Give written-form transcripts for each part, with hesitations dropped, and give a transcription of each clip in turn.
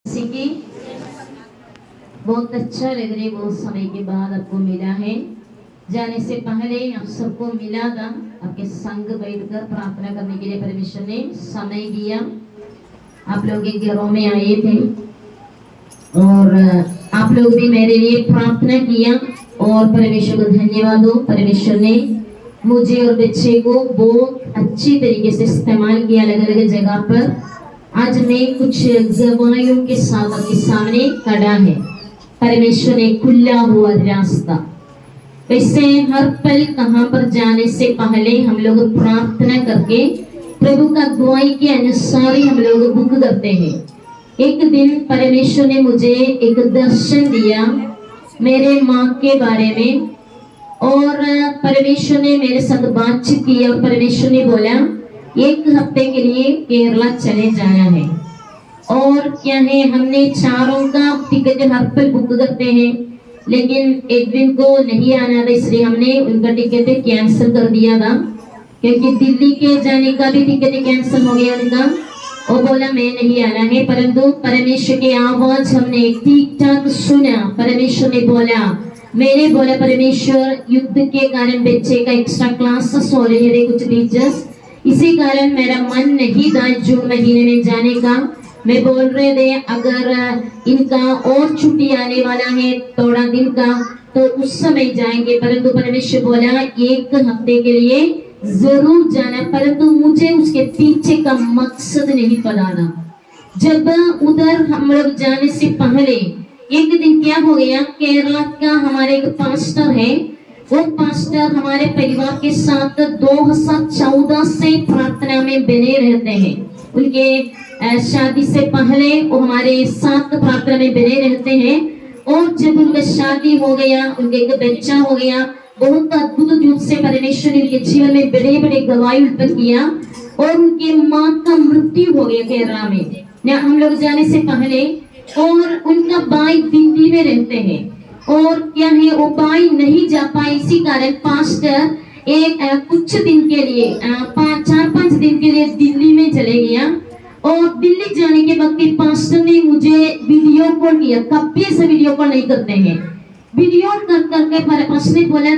कि बहुत अच्छा लग रहा है, बहुत समय के बाद आपको मिला है। जाने से पहले आप सबको मिला था, आपके संग बैठकर प्रार्थना करने के लिए परमेश्वर ने समय दिया। आप लोग के घरों में आए थे और आप लोग भी मेरे लिए प्रार्थना किया और परमेश्वर को धन्यवाद हो। परमेश्वर ने मुझे और बच्चे को बहुत अच्छी तरीके से इस्तेमाल किया अलग अलग जगह पर। आज मैं कुछ गवाहियों के साथ आपके सामने खड़ा है। परमेश्वर ने खुला हुआ रास्ता। वैसे हर पल कहां पर जाने से पहले हम लोग प्रार्थना करके प्रभु का गवाही के अनुसार ही हम लोग बुक करते हैं। एक दिन परमेश्वर ने मुझे एक दर्शन दिया मेरे माँ के बारे में और परमेश्वर ने मेरे साथ बातचीत की और परमेश्वर ने बोला एक हफ्ते के लिए केरला चले जाना है। और क्या है, हमने चारों का टिकट हर पल बुक करते हैं, लेकिन एक दिन को नहीं आना था, इसलिए हमने उनका टिकट कैंसिल कर दिया था। क्योंकि दिल्ली के जाने का भी टिकट कैंसिल हो गया उनका। वो बोला मैं नहीं आना है, परंतु परमेश्वर की आवाज हमने ठीक ठाक सुना। परमेश्वर ने बोला, मैंने बोला परमेश्वर युद्ध के कारण बच्चे का एक्स्ट्रा क्लासेस हो रहे थे कुछ टीचर्स, इसी कारण मेरा मन नहीं था जून महीने में जाने का। मैं बोल रहे थे अगर इनका और छुट्टी आने वाला है थोड़ा दिन का तो उस समय जाएंगे, परंतु परमेश्वर बोला एक हफ्ते के लिए जरूर जाना, परंतु मुझे उसके पीछे का मकसद नहीं पता था। जब उधर हम लोग जाने से पहले एक दिन क्या हो गया, केरला का हमारे एक पास्टर है, वो पास्टर हमारे परिवार के साथ 2014 से प्रार्थना में बने रहते हैं। उनके शादी से पहले वो हमारे साथ प्रार्थना में बने रहते हैं और जब उनका शादी हो गया, उनके एक बच्चा हो गया, बहुत अद्भुत रूप से परमेश्वर ने उनके जीवन में बड़े बड़े गवाही उत्पन्न किया और उनकी माँ का मृत्यु हो गया केरला में हम लोग जाने से पहले। और उनका भाई दिल्ली में रहते हैं और क्या है, वो भाई नहीं जा पाए, इसी कारण पास्टर एक कुछ दिन के लिए 4-5 दिन के लिए दिल्ली में चले गया। और दिल्ली जाने के वक्त पास्टर ने मुझे वीडियो कॉल किया। कभी ऐसे वीडियो कॉल नहीं करते हैं, वीडियो कर करके पास्टर ने बोला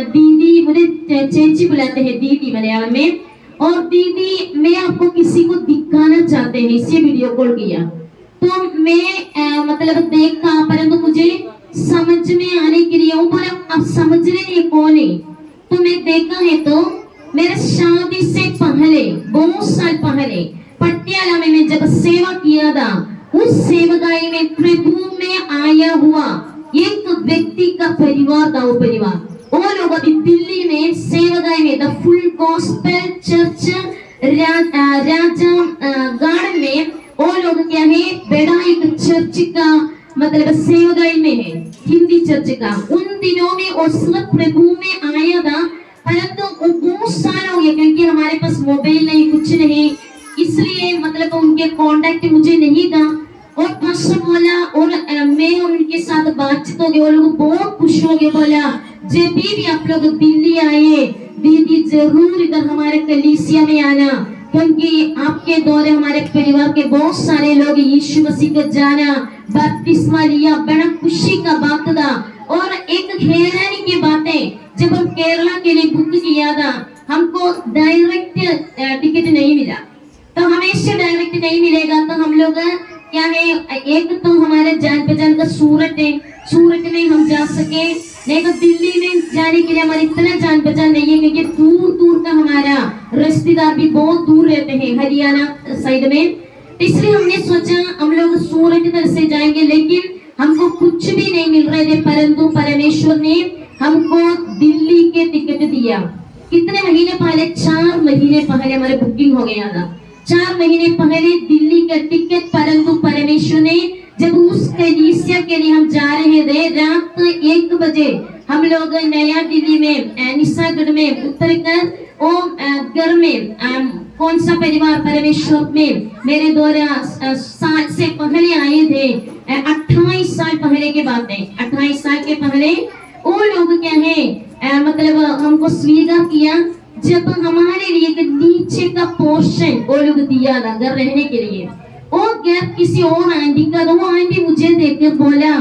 दीदी, मुझे चेची बुलाते हैं दीदी मलयालम में, और दीदी मैं आपको किसी को दिखाना चाहते हैं, इससे वीडियो कॉल किया। तो मैं मतलब देखा, परंतु मुझे समझ में आने के लिए वो बोला आप समझ रहे हैं कौन है। तो मैं देखा है तो मेरे शादी से पहले बहुत साल पहले पटियाला में मैं जब सेवा किया था, उस सेवकाई में प्रभु में आया हुआ एक व्यक्ति का परिवार था। वो परिवार वो लोग अभी दिल्ली में सेवकाई में the full gospel church Raja garden में वो लोग क्या है, बड़ा एक चर्च का मतलब सेवकाई में है, हिंदी चर्च का। उन दिनों में उस प्रभु में आया था, परंतु वो बहुत साल हो गया क्योंकि हमारे पास मोबाइल नहीं, कुछ नहीं, इसलिए मतलब उनके कांटेक्ट मुझे नहीं था। और पास्टर बोला और मैं उनके साथ बातचीत हो गई, वो लोग बहुत खुश हो गए, बोला जब भी आप लोग दिल्ली आए दीदी जरूर इधर हमारे कलीसिया में आना, क्योंकि आपके द्वारा हमारे परिवार के बहुत सारे लोग यीशु मसीह को जाना, बपतिस्मा लिया, बड़ा खुशी का बात था। और एक हैरानी की बातें, जब हम केरला के लिए बुक किया था हमको डायरेक्ट टिकट नहीं मिला। तो हमेशा डायरेक्ट नहीं मिलेगा तो हम लोग क्या है, एक तो हमारे जान पहचान का सूरत है, सूरत में हम जा सके, नहीं तो दिल्ली में जाने के लिए हमारी इतना जान पहचान नहीं है, क्योंकि दूर दूर का हमारा रिश्तेदार भी बहुत दूर रहते हैं हरियाणा साइड में। इसलिए हमने सोचा हम लोग सूरत तरफ से जाएंगे, लेकिन हमको कुछ भी नहीं मिल रहे थे, परंतु परमेश्वर ने हमको दिल्ली के टिकट दिया। कितने महीने पहले, 4 महीने पहले हमारे बुकिंग हो गया था, 4 महीने पहले दिल्ली का टिकट। परंतु परमेश्वर ने जब उस कलीसिया के लिए हम जा रहे थे, रात 1 बजे हम लोग नया दिल्ली में निशागढ़ में उतरकर घर में कौन सा परिवार परमेश्वर में मेरे द्वारा साल से पहले आए थे, 28 साल पहले के बात है, 28 साल के पहले वो लोग क्या है मतलब हमको स्वीकार किया। जब हमारे लिए नीचे का पोर्शन वो लोग दिया था घर रहने के लिए, और गैप किसी और आंटी का, तो वो आंटी मुझे देखकर बोला,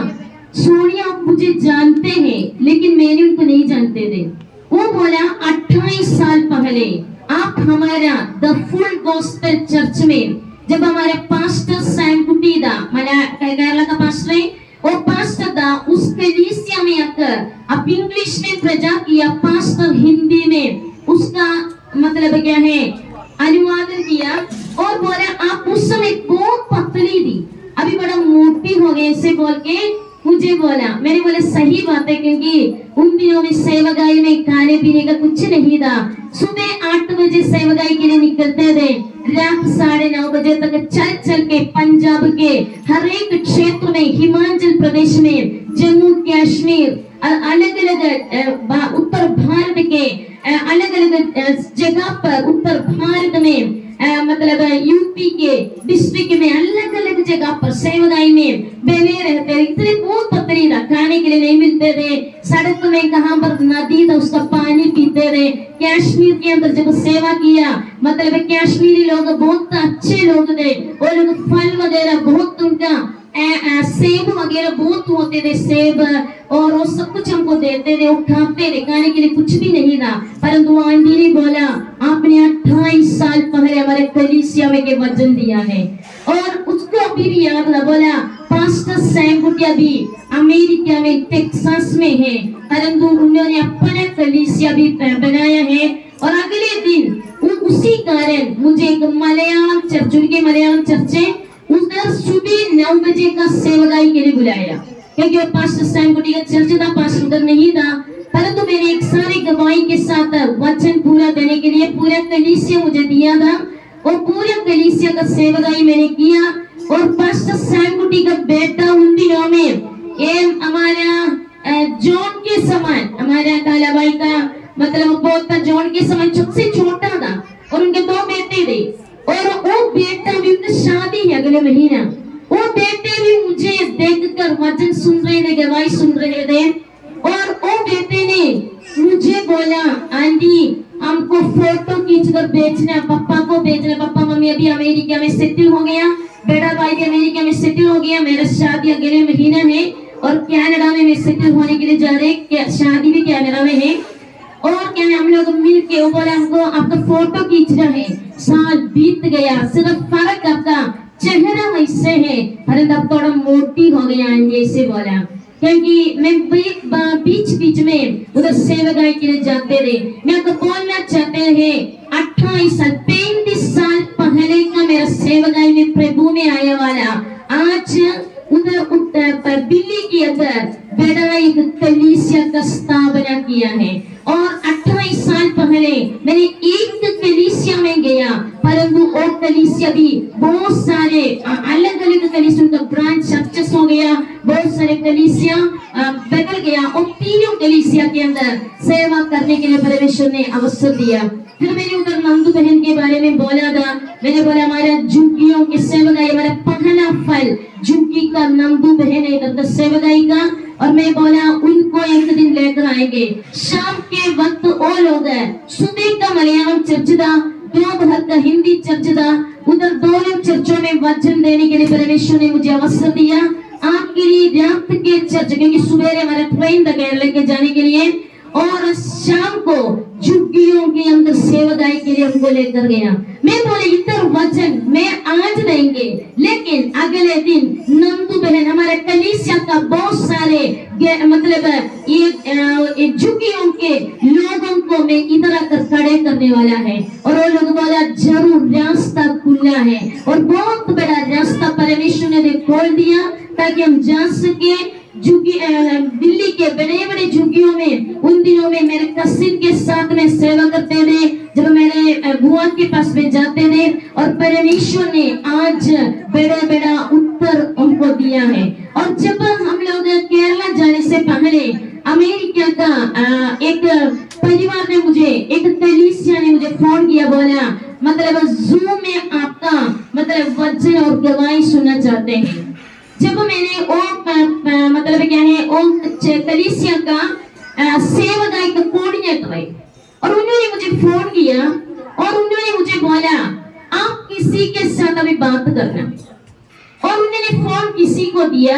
सोनिया आप मुझे जानते हैं लेकिन मैंने उनको नहीं जानते थे। वो बोला 28 साल पहले आप हमारा द फुल गॉस्पेल चर्च में, जब हमारे पास्टर सैम कुटी दा, केरला का पास्टर है, वो पास्टर दा, उस कलीसिया में आकर आप इंग्लिश में प्रचार किया, पास्टर हिंदी में उसका मतलब क्या है अनुवादन किया, और बोला आप उस समय बहुत पतली थी, अभी बड़ा मोटी हो गए ऐसे बोल के मुझे बोला। मैंने बोला सही बात है, क्योंकि उन दिनों में सेवगाई में खाने पीने का कुछ नहीं था। सुबह 8 बजे सेवगाई के लिए निकलते थे, रात 9:30 बजे तक चल चल के पंजाब के हर एक क्षेत्र में, हिमाचल प्रदेश में, जम्मू कश्मीर, अलग अलग उत्तर भारत के अलग अलग जगह पर, उत्तर भारत में मतलब यूपी के डिस्ट्रिक्ट में अलग अलग जगह पर सेवगाई में बने रहते थे। इतने बहुत पतली था, खाने के लिए नहीं मिलते थे, सड़क में कहाँ पर नदी था उसका पानी पीते थे। कश्मीर के अंदर जब सेवा किया, मतलब कश्मीरी लोग बहुत अच्छे लोग थे, वो लोग फल वगैरह बहुत, उनका सेब वगैरह बहुत होते थे, सेब और वो सब कुछ हमको देते थे, उठाते थे, खाने के लिए कुछ भी नहीं था। परंतु आंटी ने बोला आपने 28 साल पहले हमारे कलीसिया में के वचन दिया है, और उसको अभी भी याद था। बोला पास्टर सैम कुटिया भी अमेरिका में टेक्सास में है, परंतु उन्होंने अपना कलीसिया भी बनाया है। और अगले दिन उसी कारण मुझे एक मलयालम चर्च, उनके मलयालम चर्च है, उधर सुबह 9 बजे का सेवगाई के लिए बुलाया, क्योंकि वो पास्टर सैम कुटी का चर्च था, पास्टर उधर नहीं था। परंतु मैंने एक सारी गवाही के साथ वचन पूरा देने के लिए पूरा कलीसिया मुझे दिया था, और पूरा कलीसिया का सेवगाई मैंने किया। और पास्टर सैम कुटी का बेटा उन दिनों में ये हमारा जॉन के समान, हमारा कालाबाई का मतलब पोता जॉन के समान सबसे छोटा था, और उनके 2 बेटे थे, और वो बेटा भी उनकी शादी है अगले महीना। वो बेटे भी मुझे देखकर वचन सुन रहे थे, गवाही सुन रहे थे, और वो बेटे ने मुझे बोला आंटी हमको फोटो खींचकर भेजना, पापा को भेजना, पापा मम्मी अभी अमेरिका में सेटल हो गया, बड़ा भाई भी अमेरिका में सेटल हो गया, मेरा शादी अगले महीना है, और कनाडा में मैं सेटल होने के लिए जा रहे, शादी भी कनाडा में है, और क्या हम लोग मिल के, वो बोला हमको आपका फोटो खींचना है। साल बीत गया, सिर्फ फर्क आपका चेहरा वैसे है, परंतु अब थोड़ा मोटी हो गया ऐसे बोला, क्योंकि मैं बीच बीच में उधर सेवगाई के लिए जाते थे। मैं आपको बोलना चाहते हैं 28 साल 35 साल पहले का मेरा सेवगाई में प्रभु ने आया वाला, आज उधर उत्तर पर दिल्ली के अंदर बड़ा एक कलीसिया का स्थापना किया है। और 28 साल पहले मैंने एक कलीसिया में गया, परंतु और कलीसिया भी बहुत सारे अलग अलग कलीसिया का ब्रांच चर्चेस हो गया, बहुत सारे कलीसिया बदल गया, और तीनों कलीसिया के अंदर सेवा करने के लिए परमेश्वर ने अवसर दिया। फिर मैंने उधर नंदू बहन के बारे में बोला था, मैंने बोला हमारा झुग्गियों की सेवगाई, हमारा पहला फल झुग्गी का नंदू बहन है इधर सेवगाई का, और मैं बोला उनको एक दिन लेकर आएंगे। शाम के वक्त वो लोग है, सुबह का मलयालम चर्च था, दोपहर का हिंदी चर्च था, उधर दोनों चर्चों में वचन देने के लिए परमेश्वर ने मुझे अवसर दिया। आपके लिए रात के चर्च, क्योंकि सुबह हमारा ट्रेन था केरला के जाने के लिए, और शाम को झुग्गियों के अंदर सेवगाई के लिए हमको लेकर गया। मैं बोले इधर वचन मैं आज देंगे, लेकिन अगले दिन नंदू बहन हमारे कलीसिया का बहुत सारे मतलब ये झुग्गियों के लोगों को मैं इधर आकर खड़े करने वाला है, और वो लोग बोला जरूर रास्ता खुला है, और बहुत बड़ा रास्ता परमेश्वर ने खोल दिया ताकि हम जा सके झुग्गी दिल्ली के बड़े बड़े झुग्गियों में। उन दिनों में मेरे कसिन के साथ में सेवा करते थे, जब मेरे बुआ के पास में जाते थे, और परमेश्वर ने आज बड़ा बड़ा उत्तर उनको दिया है। और जब हम लोग केरला जाने से पहले अमेरिका का एक परिवार ने मुझे, एक कलीसिया ने मुझे फोन किया, बोला मतलब जूम में आपका मतलब वचन और गवाही सुनना चाहते हैं। जब मैंने वो मतलब क्या है वो कलीसिया का सेवगाई का कोऑर्डिनेटर है, और उन्होंने मुझे फोन किया, और उन्होंने मुझे बोला आप किसी के साथ अभी बात करना, और उन्होंने फोन किसी को दिया।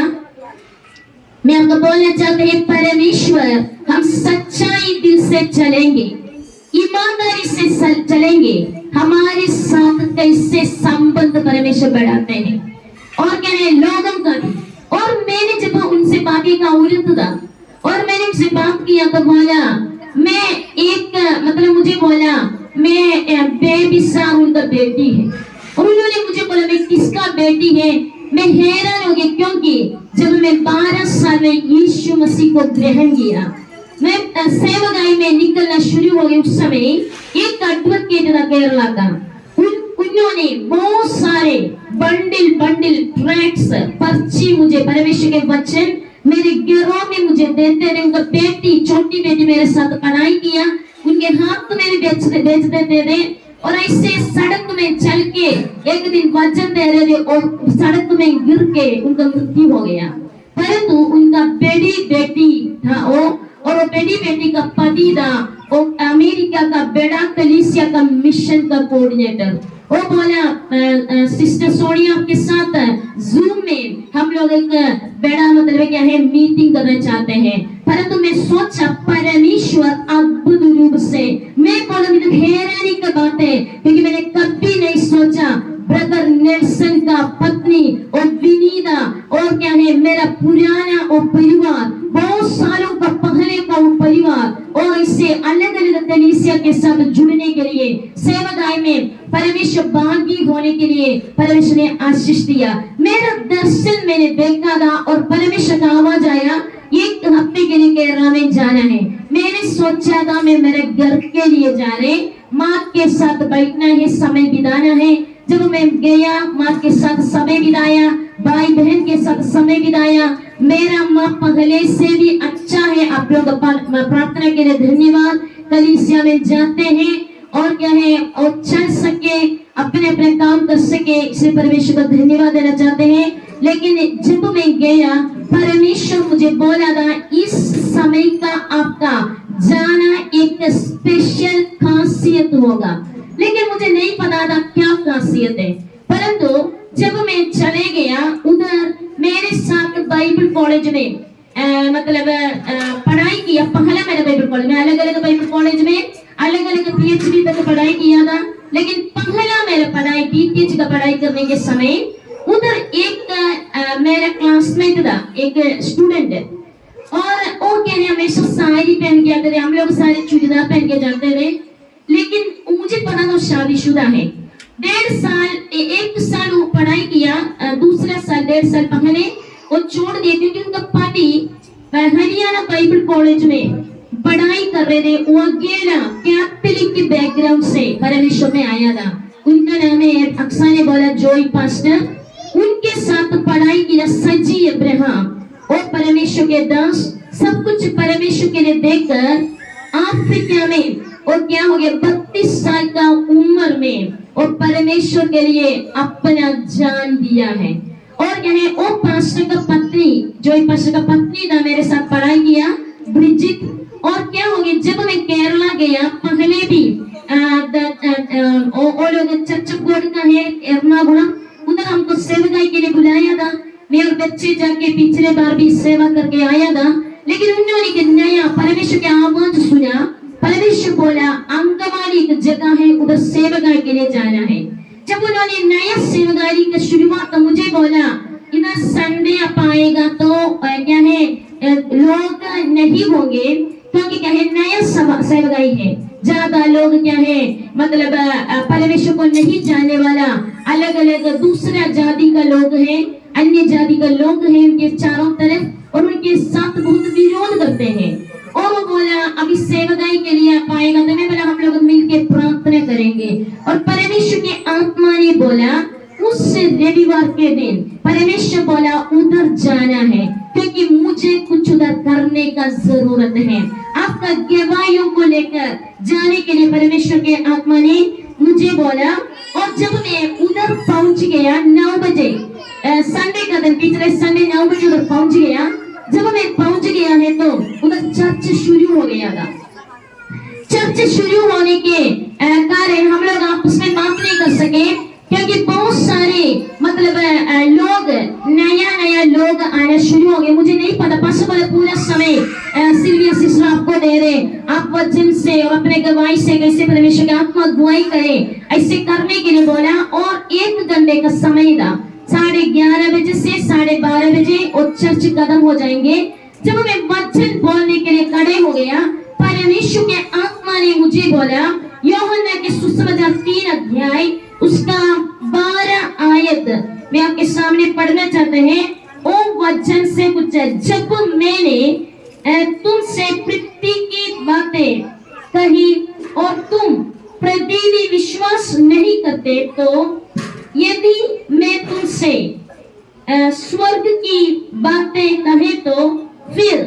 मैं आपको बोलना चाहते हैं, परमेश्वर, हम सच्चाई दिल से चलेंगे, ईमानदारी से चलेंगे, हमारे साथ कैसे संबंध परमेश्वर बढ़ाते हैं। और क्या है, लोगों का भी। और मैंने जब उनसे बातें का उड़ता था और मैंने उनसे बात किया तो बोला, मैं एक मतलब मुझे बोला मैं बेबी सा उनका बेटी है। और उन्होंने मुझे बोला मैं किसका बेटी है। मैं हैरान हो गई, क्योंकि जब मैं 12 साल में यीशु मसीह को ग्रहण किया, मैं सेवकाई में निकलना शुरू हो गई। उस समय एक एडवोकेट था केरला का, उन्होंने बहुत सारे बंडल ट्रैक्ट्स पर्ची मुझे परमेश्वर के वचन मेरे घरों में मुझे देते रहे। उनका बेटी, छोटी बेटी मेरे साथ पढ़ाई किया, उनके हाथ में भी बेच देते थे। और ऐसे सड़क में चल के एक दिन वचन दे रहे थे और सड़क में गिर के उनका मृत्यु हो गया। परंतु उनका बड़ी बेटी था वो, और वो बड़ी बेटी का पति था वो अमेरिका का बड़ा कलीसिया का मिशन का कोऑर्डिनेटर। वो बोला, सिस्टर सोनिया आपके साथ जूम में हम लोग एक बड़ा मतलब क्या है मीटिंग करना चाहते हैं। परंतु मैं सोचा परमेश्वर अद्भुत रूप से, मैं बोला मुझे हैरानी की बात है, क्योंकि मैंने कभी नहीं सोचा ब्रदर नेल्सन का पत्नी और विनीता और क्या है मेरा पुराना वो परिवार, बहुत सालों का पहले का वो परिवार, और इससे अलग अलग कलीसिया के साथ जुड़ने के लिए, सेवकाई में परमेश्वर भागी होने के लिए परमेश्वर ने आशीष दिया। मेरा दर्शन मैंने देखा था और परमेश्वर का आवाज आया, एक हफ्ते के लिए केरला में जाना है। मैंने सोचा था मैं मेरे घर के लिए जा रहे, माँ के साथ बैठना है, समय बिताना है। जब मैं गया, माँ के साथ समय बिताया, भाई बहन के साथ समय बिताया। मेरा माँ पहले से भी अच्छा है। आप लोग प्रार्थना के लिए धन्यवाद। कलीसिया में जाते हैं और क्या है और चल सके, अपने अपने काम कर सके, इसलिए परमेश्वर को धन्यवाद देना चाहते हैं। लेकिन जब मैं गया, परमेश्वर मुझे बोला था इस समय का आपका जाना एक स्पेशल खासियत होगा, लेकिन मुझे नहीं पता था क्या खासियत है। परंतु जब मैं चले गया उधर, मेरे साथ बाइबल कॉलेज में मतलब पढ़ाई किया। पहला मेरा बाइबल कॉलेज में, अलग अलग बाइबल कॉलेज में अलग अलग पीएचडी तक पढ़ाई किया था, लेकिन पहला मेरा पढ़ाई पीएचडी का पढ़ाई करने के समय उधर एक मेरा क्लासमेट था, एक स्टूडेंट है, और वो क्या है हमेशा साड़ी पहन के आते थे, हम लोग सारे चूड़ीदार पहन के जाते थे। लेकिन मुझे पता था शादीशुदा है। 1.5 साल, 1 साल वो पढ़ाई किया, दूसरा साल 1.5 साल पहले वो छोड़ दिए, क्योंकि उनका पति हरियाणा बाइबल कॉलेज में पढ़ाई कर रहे थे। वो अकेला कैथोलिक बैकग्राउंड से परमेश्वर में आया था। उनका नाम है, अक्सा ने बोला, जॉय पास्टर। उनके साथ पढ़ाई किया सजी अब्राहम और परमेश्वर के दास, सब कुछ परमेश्वर के लिए देखकर अफ्रीका में और क्या हो गया 32 साल का उम्र में और परमेश्वर के लिए अपना जान दिया है। और क्या है वो पास्टर का पत्नी, जो पास्टर का पत्नी था, मेरे साथ पढ़ाई किया, ब्रिजिट। और क्या हो गया जब मैं केरला गया, पहले भी वो लोग चच्चगोड का है एर्नाकुलम, उधर हमको सेवकाई के लिए बुलाया था। मैं और बच्चे जाके पिछले बार भी सेवा करके आया था, लेकिन उन्होंने नया परमेश्वर की आवाज सुना। परमेश्वर बोला अंगवाली एक जगह है, उधर सेवकाई के लिए जाना है। जब उन्होंने नया सेवकाई का शुरुआत मुझे बोला, इधर संडे आप आएगा तो क्या है लोग नहीं होंगे, क्योंकि क्या है नया सेवकाई है, ज्यादा लोग क्या है मतलब परमेश्वर को नहीं जानने वाला, अलग अलग दूसरा जाति का लोग है, अन्य जाति का लोग हैं उनके चारों तरफ, और उनके साथ बहुत विरोध करते हैं। और वो बोला अभी सेवकाई के लिए आप आएगा तो मैं बोला हम लोग मिलके प्रार्थना करेंगे। और परमेश्वर की आत्मा ने बोला उस रविवार के दिन परमेश्वर बोला उधर जाना है, क्योंकि मुझे कुछ उधर करने का जरूरत है, आपका गवाहियों को लेकर जाने के लिए परमेश्वर के आत्मा ने मुझे बोला। और जब मैं उधर पहुंच गया 9 बजे, संडे का दिन, पिछले संडे 9 बजे उधर पहुंच गया। जब मैं पहुंच गया है तो उधर चर्च शुरू हो गया था। चर्च शुरू होने के कारण हम लोग आपस में बात नहीं कर सके। क्योंकि बहुत सारे मतलब लोग नया लोग आना शुरू हो गए। मुझे नहीं पता, पास्टर बोले पूरा समय सिल्विया सिस्टर आपको दे रहे, आप वचन से और अपने गवाही से कैसे परमेश्वर की आत्मा गवाही करें, ऐसे करने के लिए बोला। और 1 घंटे का समय था, 11:30 बजे से 12:30 बजे और चर्च खत्म हो जाएंगे। जब मैं वचन बोलने के लिए खड़े हो गया, परमेश्वर के आत्मा ने मुझे बोला, यूहन्ना के सुसमाचार 3 अध्याय उसका 12 आयत मैं आपके सामने पढ़ना चाहते हैं। ओ वचन से कुछ है, जब मैंने तुमसे पृथ्वी की बातें कही और तुम प्रतिदिन विश्वास नहीं करते, तो यदि मैं तुमसे स्वर्ग की बातें कहे तो फिर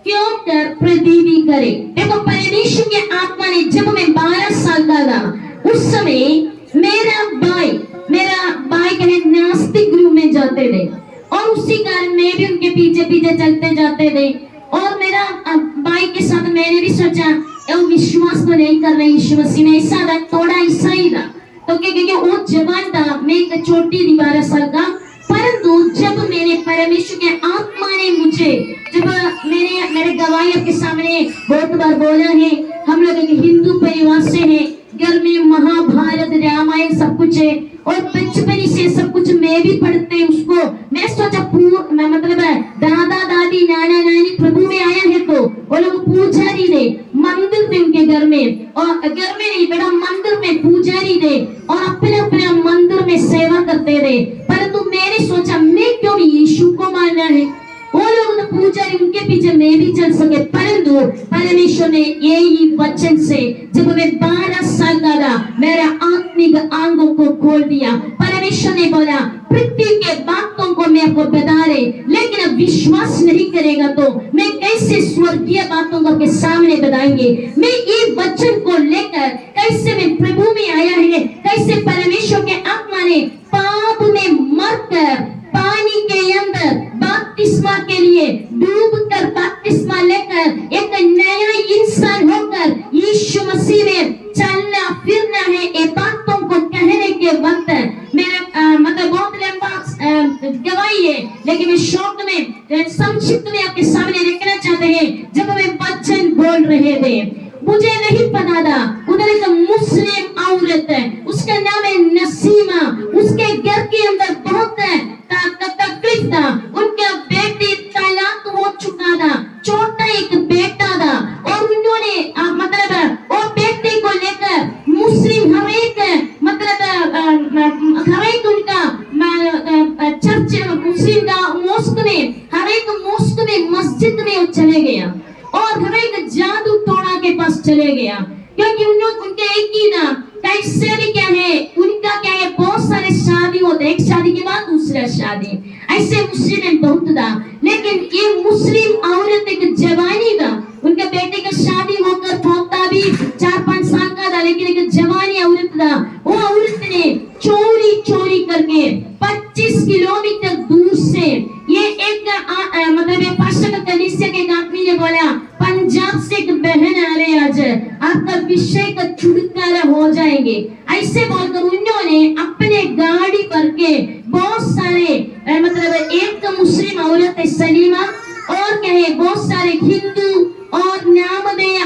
क्यों कर प्रतिदिन करे। देखो परमेश्वर के आत्मा ने, जब मैं 12 साल का था उस समय मेरा भाई कहे नास्तिक ग्रुप में जाते थे और उसी कारण मैं भी उनके पीछे पीछे चलते जाते थे। और मेरा भाई के साथ मैंने भी सोचा विश्वास तो नहीं कर रहे यीशु मसीह में, ऐसा था, थोड़ा ऐसा ही था। तो क्योंकि वो जवान था, मैं एक छोटी थी 12 साल का। परंतु जब मेरे परमेश्वर के आत्मा ने मुझे, जब मेरे गवाही आपके सामने बहुत बार बोला है, हम लोग एक हिंदू परिवार से हैं, घर में महाभारत रामायण सब कुछ है और बचपन से सब कुछ मैं भी पढ़ते उसको। मैं सोचा मतलब दादा दादी नाना नानी प्रभु में आया है, तो वो लोग पुजारी थे, मंदिर थे उनके घर में, और घर में नहीं बेटा मंदिर में पुजारी थे और अपने अपने मंदिर में सेवा करते थे। परंतु मैंने सोचा मैं क्यों यीशु को मानना है, वो लोग तो पुजारी, उनके पीछे मैं भी चल सके। परंतु परमेश्वर ने यही वचन से, जब मैं 12 साल का था, मेरे आत्मिक आंगों को खोल दिया। परमेश्वर ने बोला पृथ्वी के बातों को मैं आपको बता रहे, लेकिन अब विश्वास नहीं करेगा तो मैं कैसे स्वर्गीय बातों को आपके सामने बताएंगे। मैं ये वचन को लेकर कैसे मैं प्रभु में आया है, कैसे परमेश्वर के आत्मा ने पाप में मरकर पानी के अंदर बपतिस्मा के लिए डूबकर बपतिस्मा लेकर एक नया इंसान होकर यीशु मसीह में चलना फिरना है। ये बातों को कहने के वक्त मेरा मतलब बहुत लंबा गवाही है, लेकिन मैं शॉर्ट में संक्षिप्त में आपके सामने रखना चाहते हैं। जब मैं वचन बोल रहे थे, मुझे नहीं पता था उधर एक मुस्लिम औरत है, उसका नाम है नसीमा, उसके घर के अंदर बहुत तकलीफ था, उनका बेटी तलाक हो चुका था, छोटा एक बेटा था और उन्होंने मतलब वो बेटे को लेकर मुस्लिम हर एक उनका चर्च मुस्लिम का मोस्क में, हर एक मोस्क में मस्जिद में चले गया और हर एक जादू टोना के पास चले गया, क्योंकि उनके एक ही ना कैसे भी क्या है, उनका क्या है, बहुत सारे शादी होते, एक शादी के बाद दूसरा शादी, ऐसे मुस्लिम में बहुत था। लेकिन ये मुस्लिम औरत एक जवानी था, उनके बेटे का शादी होकर पोता भी 4-5 साल का था, लेकिन एक जवानी औरत था। वो औरत ने चोरी करके 25 किलोमीटर दूर से, ये एक मतलब पास्टर का कलीसिया के आदमी ने बोला पंजाब से एक बहन आ रहे, आज आपका विषय का छुटकारा हो जाएंगे, ऐसे बोलकर उन्होंने अपने गाड़ी भर के बहुत सारे मतलब एक मुस्लिम औरत है सलीमा और कहे बहुत सारे हिंदू और नामधेय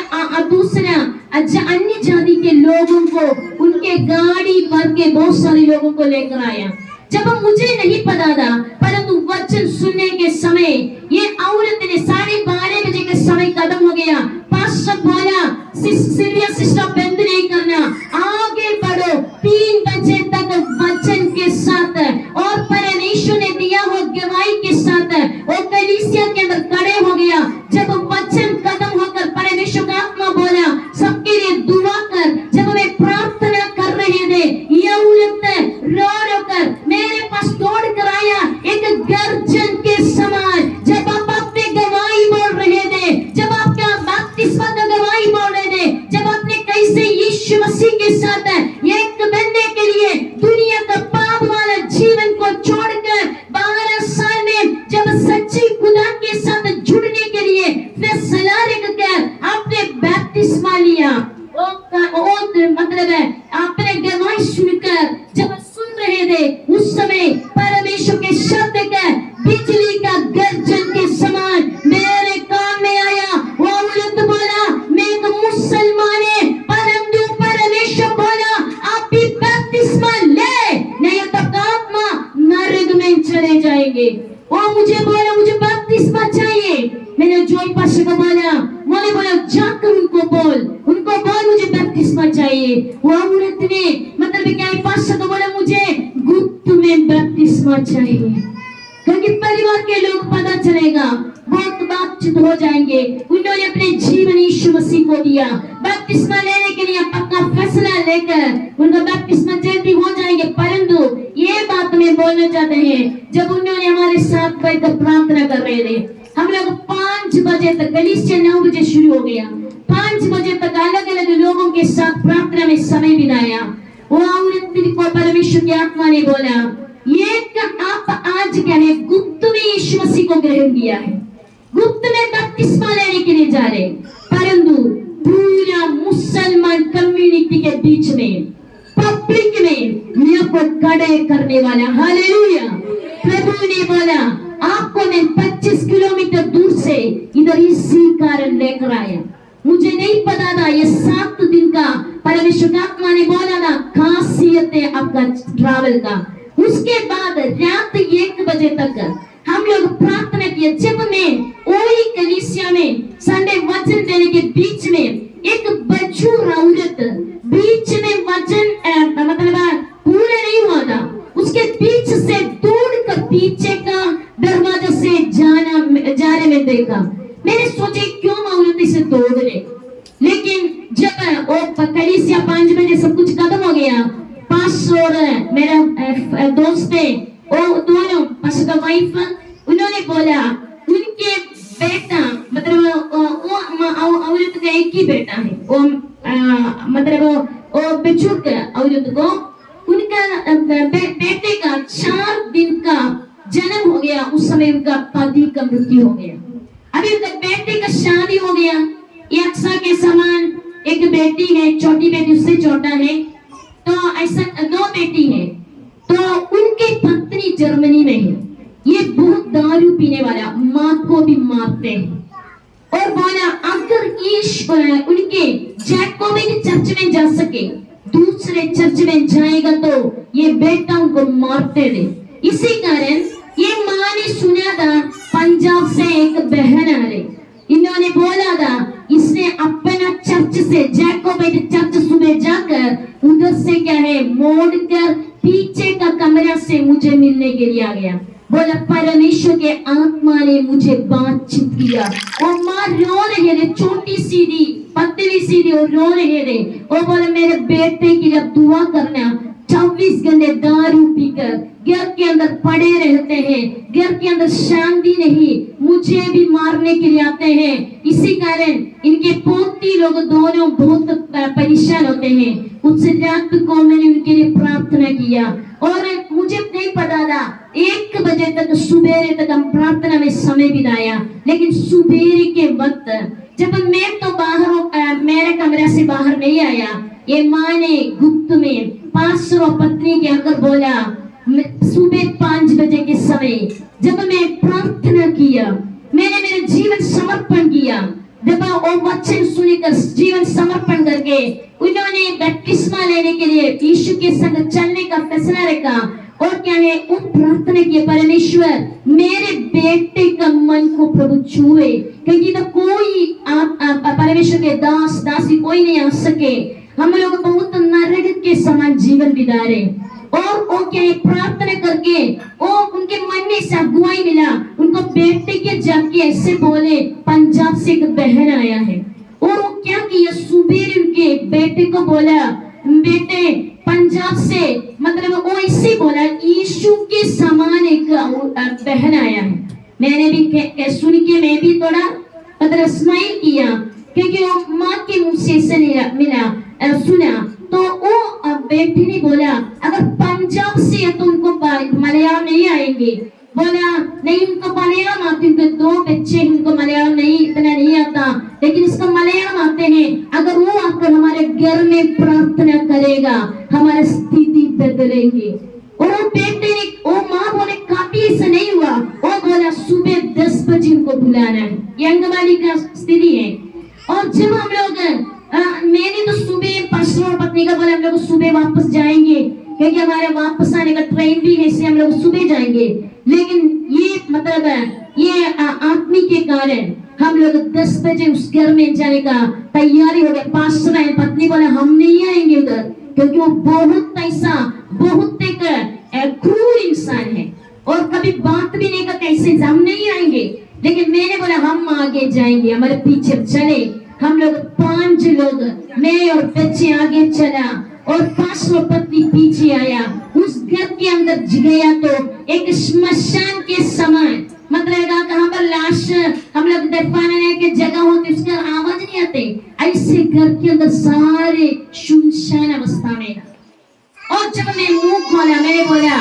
दूसरा अन्य जाति के लोगों को उनके गाड़ी भर के बहुत सारे लोगों को लेकर आया। जब मुझे नहीं पता था, परंतु वचन सुनने के समय ये औरत ने 12:30 बजे के समय कदम हो गया। पास्टर बोला सिल्विया सिस्टर बंद नहीं करना, आगे बढ़ो 3 बजे तक वचन के साथ और परमेश्वर ने दिया हो गवाही के साथ वो कलीसिया के अंदर खड़े हो गया। जब वचन खत्म होकर परमेश्वर का आत्मा बोला सबके लिए दुआ कर, जब मैं प्रार्थना कर रहे थे ये औरत रो कर मेरे पास दौड़ कर आया एक गर्जन के समान। जब आप अपने गवाही बोल रहे थे, जब आपका बपतिस्मा का गवाही बोल रहे थे, जब आपने कैसे यीशु मसीह के साथ एक बंदे के लिए दुनिया का पाप वाला जीवन को छोड़कर 12 साल में जाएंगे। वो मुझे बोला मुझे बपतिस्मा चाहिए। मैंने जोई पास्टर को बोला, मैंने बोला जाकर उनको बोल मुझे बपतिस्मा चाहिए। वो औरत ने मतलब क्या पास्टर को बोला मुझे गुप्त में बपतिस्मा चाहिए, क्योंकि परिवार के लोग पता चलेगा, बहुत बातचीत हो जाएंगे। उन्होंने अपने जीवन यीशु मसीह को दिया, बपतिस्मा लेने के लिए पक्का फैसला लेकर उनका बपतिस्मा जल्दी हो जाएंगे। परंतु ये बात में बोलना चाहते हैं, जब उन्होंने हमारे साथ बैठकर प्रार्थना कर रहे थे, हम लोग 5 बजे तक, कलीसिया 9 बजे शुरू हो गया, 5 बजे तक अलग अलग लोगों के साथ प्रार्थना में समय बिताया। वो औरत को परमेश्वर की आत्मा ने बोला, ये आप आज क्या है, गुप्त में यीशु मसीह को ग्रहण किया है, गुप्त में बपतिस्मा लेने के लिए जा रहे, परंतु पूरा मुसलमान कम्युनिटी के बीच में, पब्लिक में मेरे को खड़े करने वाला, हालेलुया। प्रभु ने बोला आपको मैं 25 किलोमीटर दूर से इधर इसी कारण लेकर आया। मुझे नहीं पता था ये 7 दिन का परमेश्वर आत्मा ने बोला था खासियत है आपका ट्रैवल का। उसके बाद रात 1 बजे तक हम लोग प्रार्थना किए। जब मैं वही कलीसिया में संडे वचन देने के बीच में एक बजूर औरत बीच में वचन मतलब पूरा नहीं हुआ था, उसके बीच से दौड़कर पीछे का दरवाजा से जाने में देखा। मैंने सोचे क्यों औरत इसे दौड़ रहे, लेकिन जब वो कलीसिया 5 बजे सब कुछ खत्म हो गया, पास्टर और मेरा दोस्त है, वो दोनों पास्टर का वाइफ, उन्होंने बोला उनके बेटा मतलब वो औरत का एक ही बेटा है, वो मतलब वो बुजुर्ग औरत को उनका बेटे का 4 दिन का जन्म हो गया। उस समय उनका पति का मृत्यु हो गया। अभी उनका बेटे का शादी हो गया, यक्षा के समान एक बेटी है, छोटी बेटी उससे छोटा है, तो ऐसा 2 बेटी है। तो उनकी पत्नी जर्मनी में है, ये बहुत दारू पीने वाला, माँ को भी मारते हैं। और बोला अगर उनके जैकोबिन चर्च में जा सके, दूसरे चर्च में जाएगा तो ये बेटा उनको मारते थे। इसी कारण ये माँ ने सुना था पंजाब से एक बहन आ रही, इन्होंने बोला था इसने अपना चर्च से जैकोबिन चर्च सुबह जाकर उधर से क्या है मोड़कर पीछे का कमरा से मुझे मिलने के लिए आ गया। बोला परमेश्वर के आत्मा ने मुझे बातचीत किया। और माँ रो रहे थे, छोटी सीधी पतली सीधी और रो रहे थे। और बोला मेरे बेटे के लिए दुआ करना, 24 घंटे दारू पीकर घर के अंदर पड़े रहते हैं, घर के अंदर शांति नहीं, मुझे भी मारने के लिए आते हैं। इसी कारण इनके पोती लोग दोनों बहुत परेशान होते हैं। उस रात को मैंने उनके लिए प्रार्थना किया और मुझे नहीं पता था 1 बजे तक सुबेरे तक हम प्रार्थना में समय बिताया। लेकिन सुबेरे के वक्त जब मैं तो बाहर मेरे कमरे से बाहर नहीं आया, ये माँ ने गुप्त में पास्टर और पत्नी के आकर बोला, सुबह 5 बजे के समय जब मैं प्रार्थना किया, मैंने मेरे जीवन समर्पण किया। जब वो वचन सुनकर जीवन समर्पण करके उन्होंने बपतिस्मा लेने के लिए यीशु के संग चलने का फैसला रखा। और क्या है, वो प्रार्थना किए परमेश्वर मेरे बेटे का मन को प्रभु छुए, क्योंकि तो कोई परमेश्वर के दास दासी कोई नहीं आ सके। हम लोग बहुत नरक के समान जीवन बिता रहे। और वो क्या है, प्रार्थना करके वो उनके मन में से अगुवाई मिला, उनको बेटे के जाके ऐसे बोले पंजाब से एक बहन आया है। और वो क्या किया, सुबह उनके बेटे को बोला बेटे पंजाब से मतलब वो इसे बोला यीशु के समान एक बहन आया है। मैंने भी सुन के मैं भी थोड़ा मतलब स्माइल किया, क्योंकि वो माँ के मुंह से मिला सुना। तो वो बेटी ने बोला अगर पंजाब से तो उनको मलयालम नहीं आएंगे। बोला नहीं उनको मलयालम आते, उनके 2 बच्चे, उनको मलयालम नहीं इतना नहीं आता, लेकिन इसको मलयालम आते हैं। अगर वो आकर हमारे घर में प्रार्थना करेगा हमारी स्थिति बदलेंगे। और वो बेटे ने वो माँ बोले काफी ऐसा नहीं हुआ, वो बोला सुबह 10 बजे उनको बुलाना है। यंग वाली का स्थिति है। और जब हम लोग मैंने तो सुबह पास्टर और पत्नी का बोला हम लोग सुबह वापस जाएंगे, क्योंकि हमारे वापस आने का ट्रेन भी है, इससे हम लोग सुबह जाएंगे। लेकिन ये मतलब ये आत्मिक के कारण हम लोग 10 बजे उस घर में जाने का तैयारी हो गए। पास्टर है, पत्नी बोले हम नहीं आएंगे उधर, क्योंकि वो बहुत ऐसा बहुत एक क्रूर इंसान है और कभी बात भी नहीं करते, ऐसे हम नहीं आएंगे। लेकिन मैंने बोला हम आगे जाएंगे, हमारे पीछे चले। हम लोग 5 लोग, मैं और बच्चे आगे चला और 5 पत्नी पीछे आया। उस घर के अंदर गया तो एक श्मशान के समान, मतलब कहाँ पर लाश हम लोग दफनाने की जगह होती, उसका आवाज नहीं आते, ऐसे घर के अंदर सारे सुनसान अवस्था में। और जब मैं मुंह खोला, मैंने बोला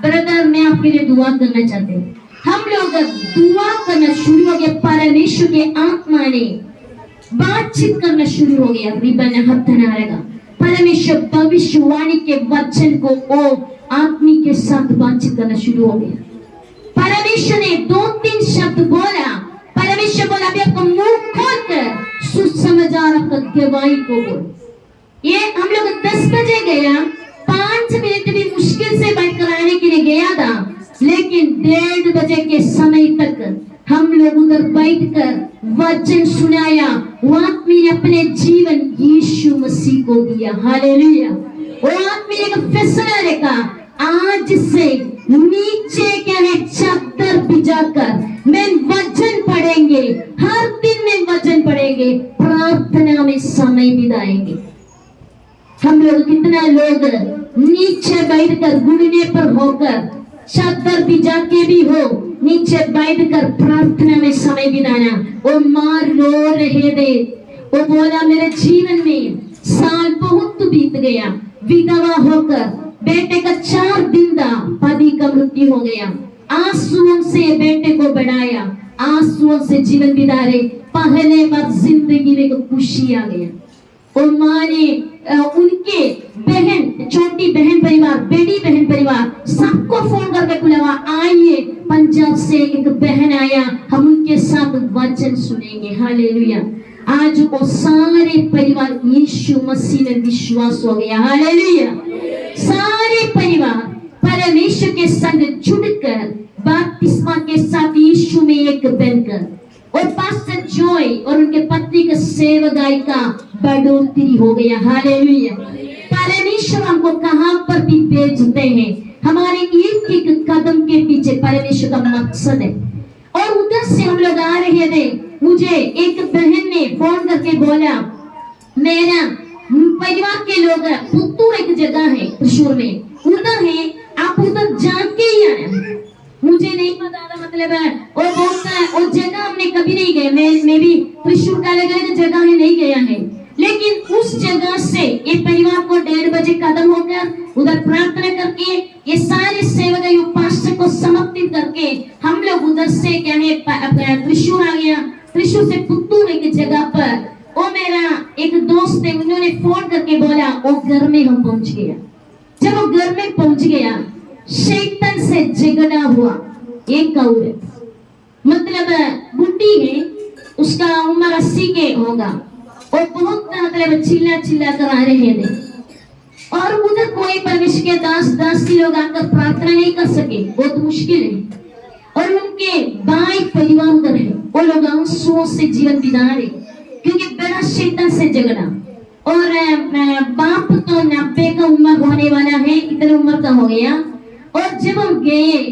ब्रदर मैं आपके लिए दुआ करना चाहते हूँ। हम लोग दुआ करना शुरू हो गया, परमेश्वर के आत्मा ने बातचीत करना शुरू हो गया। रिबन हत्थनारेगा परमेश्वर भविष्यवाणी के वचन को वो आदमी के साथ बातचीत करना शुरू हो गया। परमेश्वर ने 2-3 शब्द बोला। परमेश्वर बोला अभी आपको मुंह खोलकर सुसमाचार आपका गवाही को बोल। ये हम लोग 10 बजे गया, 5 मिनट भी मुश्किल से बैठ कर आने के लिए गया था, लेकिन 1:30 बजे के समय तक हम लोग उधर बैठकर वचन सुनाया। वो आदमी ने अपने जीवन यीशु मसीह को दिया। हालेलुया। वो आदमी ने फैसला लेगा, आज से नीचे क्या है चादर बिछाकर मैं वचन पढ़ेंगे, हर दिन में वचन पढ़ेंगे, प्रार्थना में समय बिताएंगे। हम लोग कितना लोग नीचे बैठकर घुटने पर होकर, चादर बिछा के भी हो, नीचे बैठकर प्रार्थना में समय बिताना। वो मार रो रहे थे। वो बोला मेरे जीवन में साल बहुत बीत गया, विधवा होकर बेटे का 4 दिन था, पति का मृत्यु हो गया। आंसुओं से बेटे को बढ़ाया, आंसुओं से जीवन बिता रहे। पहले बार जिंदगी में खुशी आ गया। और माँ ने उनके बहन, छोटी बहन परिवार, बड़ी बहन परिवार सबको फोन करके बुलावा, आइए पंजाब से एक बहन आया, हम उनके साथ वचन सुनेंगे। हालेलुया। आज वो सारे परिवार यीशु मसीह में विश्वास हो गया। हालेलुया। सारे परिवार परमेश्वर के संग जुड़कर बपतिस्मा के साथ यीशु में एक बनकर, और पास्टर जॉय और उनके पत्नी के सेवकाई का बढ़ोतरी हो गया। हालेलुया। परमेश्वर हमको कहां पर भी भेजते हैं, हमारे एक एक कदम के पीछे परमेश्वर का मकसद है। और उधर से हम लोग आ रहे थे, मुझे एक बहन ने फोन करके बोला मेरा परिवार के लोग पुत्तूर एक जगह है त्रिशूर में, उधर है, आप उधर जाके ही आना। मुझे नहीं पता था, मतलब और वो जगह हमने कभी नहीं गए। मैं भी त्रिशूर का अलग जगह है नहीं गया है, लेकिन उस जगह से ये परिवार को 1:30 बजे कदम होकर उधर प्रार्थना करके ये सारे सेवक उपासना को समर्पित करके हम लोग उधर से क्या है त्रिशूर आ गया। त्रिशूर से पुत्तूर एक जगह पर वो मेरा एक दोस्त है, उन्होंने फोन करके बोला वो घर में हम पहुंच गया। जब वो घर में पहुंच गया, शैतान से झगड़ा हुआ। एक औरत, मतलब बुढ़ी है, उसका उम्र 80 के होगा, और बहुत मतलब चिल्ला कर आ रहे थे। और उधर कोई परमेश्वर के दासी लोग आकर प्रार्थना नहीं कर सके, बहुत मुश्किल है। और उनके भाई परिवार उधर है, वो लोग आंसुओं से जीवन बिता रहे, क्योंकि बड़ा शैतान से झगड़ा। और बाप तो 90 का उम्र होने वाला है, इतने उम्र का हो गया। और जब हम गए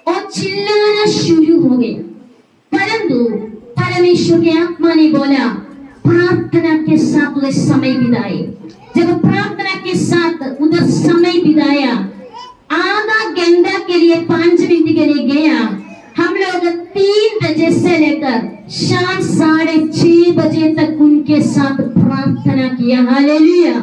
और चिल्लाना शुरू हो गया, परंतु परमेश्वर के आत्मा ने बोला प्रार्थना के साथ उधर समय बिताए। जब प्रार्थना के साथ उधर समय बिताया, आधा घंटा के लिए 5 मिनट के लिए गया। हम लोग 3 बजे से लेकर शाम 6:30 बजे तक उनके साथ प्रार्थना किया। हालेलुया।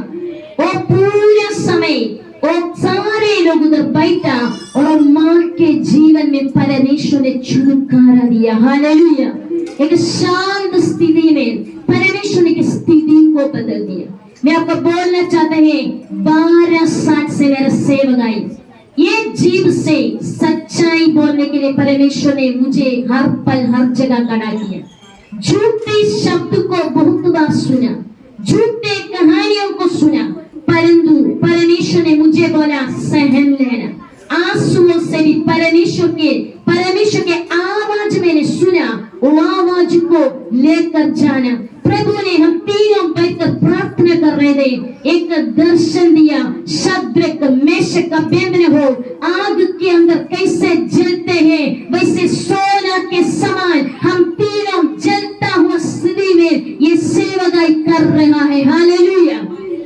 और पूरा समय और सारे लोग उधर बैठा और माँ के जीवन में परमेश्वर ने छुटकारा दिया। हालेलुया। एक शांत स्थिति में परमेश्वर ने स्थिति को बदल दिया। मैं आपको बोलना चाहते हैं 12 साल से मेरा सेवक आई, ये जीव से सच्चाई बोलने के लिए परमेश्वर ने मुझे हर पल हर जगह खड़ा किया। झूठे शब्द को बहुत बार सुना, झूठे कहानियों को सुना, परंतु परमेश्वर ने मुझे बोला सहन लेना। आंसुओं से भी परमेश्वर के आवाज मैंने सुना, वो आवाज को लेकर जाना। प्रभु ने हम तीनों बैठकर प्रार्थना कर रहे थे, एक दर्शन दिया। शद्रक मेशक अबेदनगो आग के अंदर कैसे जलते हैं, वैसे सोना के समान हम तीनों जलता हुआ स्थिति में ये सेवकाई कर रहा है। हालेलुया।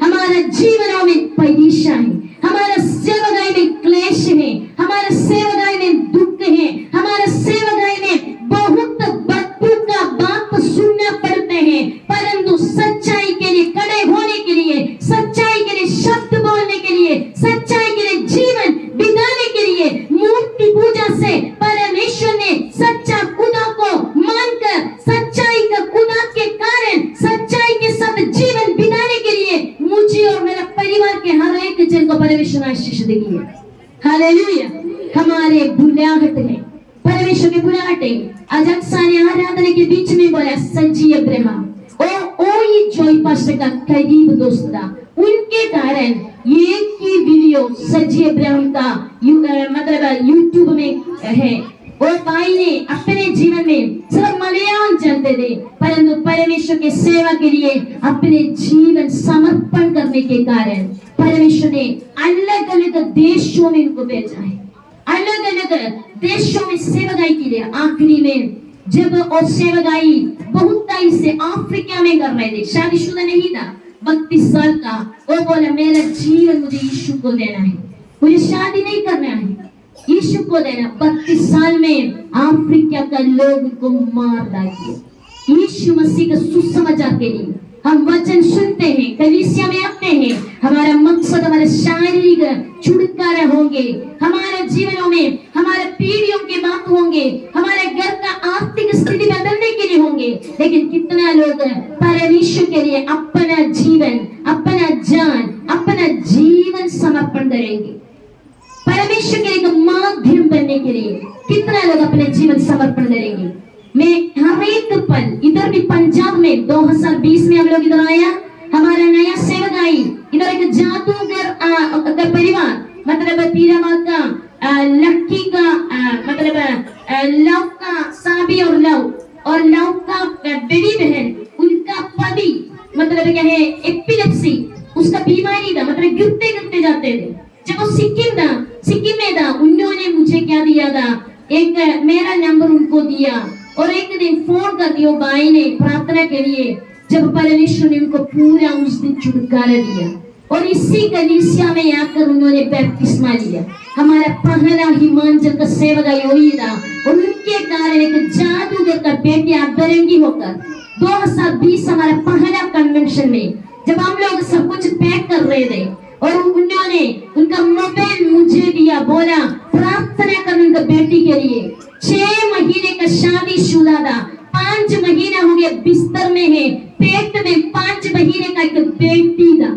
हमारा जीवनों में परीक्षा है, हमारा सेवकाई में क्लेश है, हमारा सेवकाई में दुख है, हमारा सेवकाई में बहुत बदबू का बात सुनना पड़ते हैं, परंतु सच्चाई के लिए खड़े होने के लिए, सच्चाई के लिए शब्द बोलने के लिए, सच्चाई के लिए जीवन बिताने के लिए मूर्ति पूजा से परमेश्वर ने सच्चा खुदा को मानकर, सच्चाई का खुदा के कारण सच्चाई के साथ जीवन बिताने के लिए मुझे और मेरा परिवार के हर एक जन को परमेश्वर ने आशीष दी है। हालेलुया। हमारे बुलाहट है, परमेश्वर की बुलाहट है। आज अक्साने आराधना के बीच में बोला सजी अब्राहम ओ ये जॉय पास्टर का करीब दोस्त था, उनके कारण एक ही वीडियो सजी अब्राहम का मतलब यूट्यूब में है। वो भाई ने अपने जीवन में सिर्फ मलयालम जानते थे, परंतु परमेश्वर के सेवा के लिए अपने जीवन समर्पण करने के कारण परमेश्वर ने अलग अलग देशों में उनको भेजा है, अलग अलग देशों में सेवकाई के लिए। आखिरी में जब वो सेवकाई बहुत टाइम से अफ्रीका में कर रहे थे, शादीशुदा नहीं था, 32 साल का, वो बोला मेरा जीवन मुझे यीशु को देना है, मुझे शादी नहीं करना है, यीशु को देना। 32 साल में अफ्रीका का लोग को मार डालिए यीशु मसीह का सुसमाचार के लिए। हम वचन सुनते हैं, कलीसिया में आते हैं, हमारा मकसद हमारे शारीरिक छुटकारा होंगे, हमारे जीवनों में हमारे पीढ़ियों के बात होंगे, हमारे घर का आर्थिक स्थिति बदलने के लिए होंगे, लेकिन कितना लोग परमेश्वर के लिए अपना जीवन, अपना जान, अपना जीवन समर्पण करेंगे, परमेश्वर के लिए माध्यम बनने के लिए कितना लोग अपने जीवन समर्पण करेंगे। मैं हर एक पल, इधर भी पंजाब में 2020 में हम लोग इधर आया, हमारा नया सेवकाई, इधर एक जादूगर परिवार, मतलब पीरा माँ का लक्की का मतलब लव का साबी और लव का बेबी बहन, उनका पति मतलब क्या है एपिलेप्सी, उसका बीमारी था, मतलब गिरते गिरते जाते थे। जब वो सिक्किम में था, उन्होंने मुझे क्या दिया था, एक मेरा नंबर उनको दिया और एक दिन फोन कर दिया भाई ने प्रार्थना के लिए। जब परमेश्वर ने उनको पूरा उस दिन छुटकारा दिया और इसी कलीसिया में आकर उन्होंने बपतिस्मा लिया। हमारा पहला हिमांचल का सेवकाई वही था और उनके कारण एक जादूगर का बेटी अधरंगी होकर 2020 हमारा पहला कन्वेंशन में जब हम लोग सब कुछ पैक कर रहे थे और उन्होंने उनका मोबाइल मुझे दिया, बोला प्रार्थना कर उनका बेटी के लिए। 6 महीने का शादीशुदा था, 5 महीना हो गया बिस्तर में है, पेट में 5 महीने का एक बेटी था।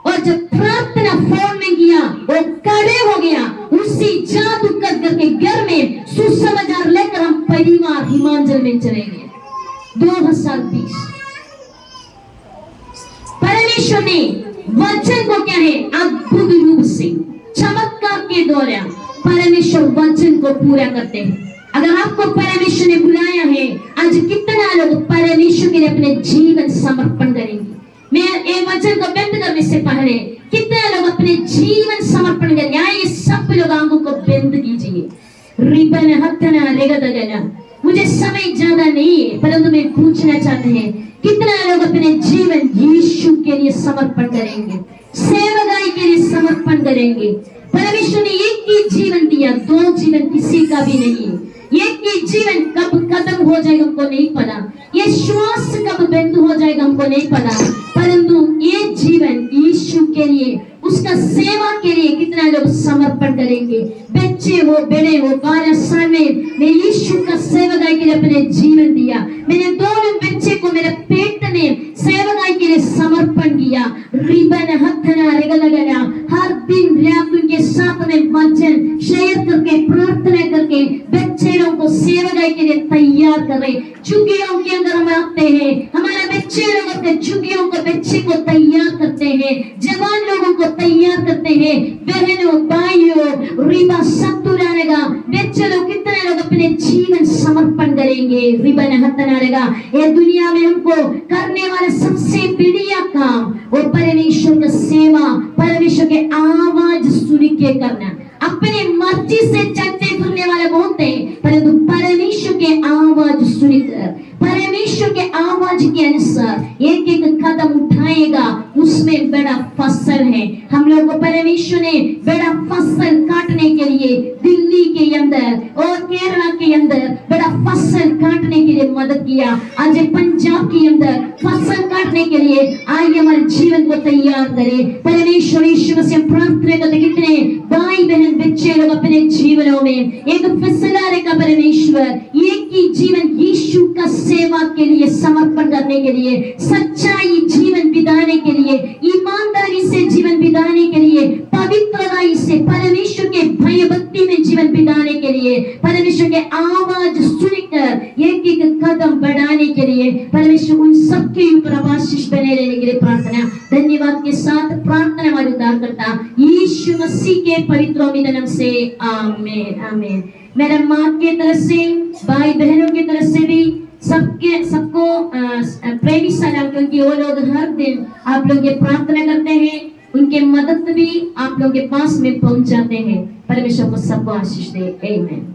और जब प्रार्थना फोन में किया वो खड़े हो गया, उसी जादूगर के घर में सुसमाचार लेकर हम परिवार हिमाचल में चले गए। 2020 परमेश्वर ने वचन को क्या है अद्भुत रूप से चमत्कार के द्वारा परमेश्वर वचन को पूरा करते हैं। अगर आपको परमेश्वर ने बुलाया है, आज कितना लोग परमेश्वर के लिए अपने जीवन समर्पण करेंगे। मैं ये वचन को बंद करने से पहले कितना लोग अपने जीवन समर्पण करेंगे, ये सब लोग आंखों को बंद कीजिए। रिबन हथना रेगदगना, मुझे समय ज्यादा नहीं है, परंतु मैं पूछना चाहते हैं कितना लोग अपने जीवन यीशु के लिए समर्पण करेंगे, सेवकाई के लिए समर्पण करेंगे। परमेश्वर ने एक ही जीवन दिया, 2 जीवन किसी का भी नहीं है। एक ही जीवन कब खत्म हो जाएगा हमको नहीं पता, ये श्वास कब बंद हो जाएगा हमको नहीं पता, परंतु ये जीवन यीशु के लिए, उसका सेवा के लिए कितना लोग समर्पण करेंगे। बच्चे हो बड़े हो, 12 साल में मैं यीशु का सेवकाई के लिए अपने जीवन दिया। मैंने दोनों बच्चे को मेरे पेट में सेवकाई के लिए समर्पण किया। रिबन हथना रेगलगना, हर दिन रात उनके साथ में वचन शेयर करके प्रार्थना करके बच्चे लोगों को सेवकाई के लिए लिए तैयार कर रहे। झुग्गियों के अंदर हम आते हैं, हमारे बच्चे लोग अपने झुग्गियों को बच्चे को तैयार करते हैं, जवान लोगों को तैयार करते हैं, बहनों भाइयों रिबा सत्तुरा रहेगा। बच्चे लोग कितने लोग अपने जीवन समर्पण करेंगे। रिबा नहतना रहेगा। ये दुनिया में हमको करने वाला सबसे बढ़िया काम वो परमेश्वर का सेवा, परमेश्वर के आवाज सुन के करना। अपने मर्जी से चलते फिरने वाले बहुत हैं, परंतु परमेश्वर के आवाज सुनकर, परमेश्वर के आवाज के अनुसार एक एक कदम उठाएगा, उसमें बड़ा फसल है। हम लोग को परमेश्वर ने बड़ा फसल काटने के लिए दिल्ली के अंदर और केरला के अंदर बड़ा फसल काटने के लिए मदद किया। आज पंजाब के अंदर फसल काटने के लिए आइए हमारे जीवन को तैयार करें। परमेश्वर यीशु से प्रार्थना करते कितने भाई बहन बच्चे लोग अपने जीवनों में एक फैसला रेखा परमेश्वर एक ही जीवन यीशु का सेवा के लिए समर्पण करने के लिए, सच्चाई जीवन बिताने के लिए, ईमानदारी से जीवन बिताने के लिए, पवित्रताई से परमेश्वर के भय भक्ति में जीवन बिताने के लिए, परमेश्वर के आवाज सुनकर एक एक कदम बढ़ाने के लिए परमेश्वर उन सबके ऊपर आशीष बने रहने के लिए प्रार्थना। धन्यवाद के साथ प्रार्थना हमारे उद्धारकर्ता यीशु मसीह के पवित्र अमीन नाम से आमीन आमीन। मेरे माँ की तरफ से, भाई बहनों की तरफ से भी सबको प्रेमी सलाम, क्योंकि वो लोग हर दिन आप लोग ये प्रार्थना करते हैं, उनके मदद भी आप लोग के पास में पहुंच जाते हैं। परमेश्वर को सबको आशीष दे। आमीन।